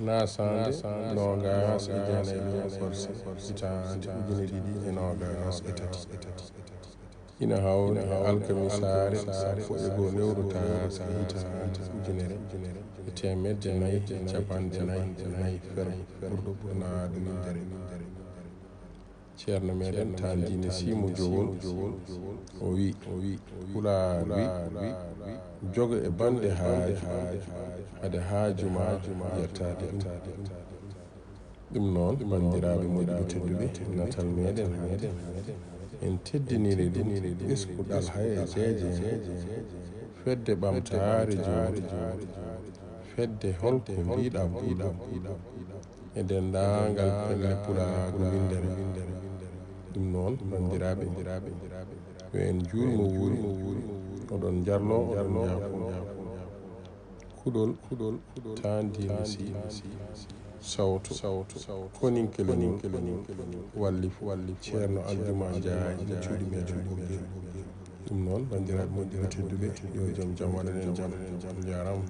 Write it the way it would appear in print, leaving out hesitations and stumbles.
nasande nogas e jeenayɗi e forcé hitande ujune ɗiɗi e nogas e tati ina hawni alkamisare sappo e goo lewru taasa hitande ujunere e temedde nayyi e capanɗe nayyi fermo ɓurɗo ɓurnaɗo windere ceerno meɗen tandine simo jowol o wi pulaar wi jogo e bande haaju hade haajuma yettade ɗum noon bandiraɓe moƴƴuɓe tedduɓe natal meɗen hande en teddiniri ɗum ɓeskuɗal hay e jeeje fedde ɓamtaare jooni fedde holko mbiɗa buuɗo e dendaangal pelle pulaagu windere ɗum noon bandiraɓe yo en juulmo wuuri oɗon jarlo oɗon jaafo kuɗol tandini si sawtu koninkele walli ceerno aljuma jaaji cuuɗi meɗen ɓoggel ɗum noon bandiraɓe moƴƴuɓe tedduɓe yo joom jaam waɗanen jaam jarama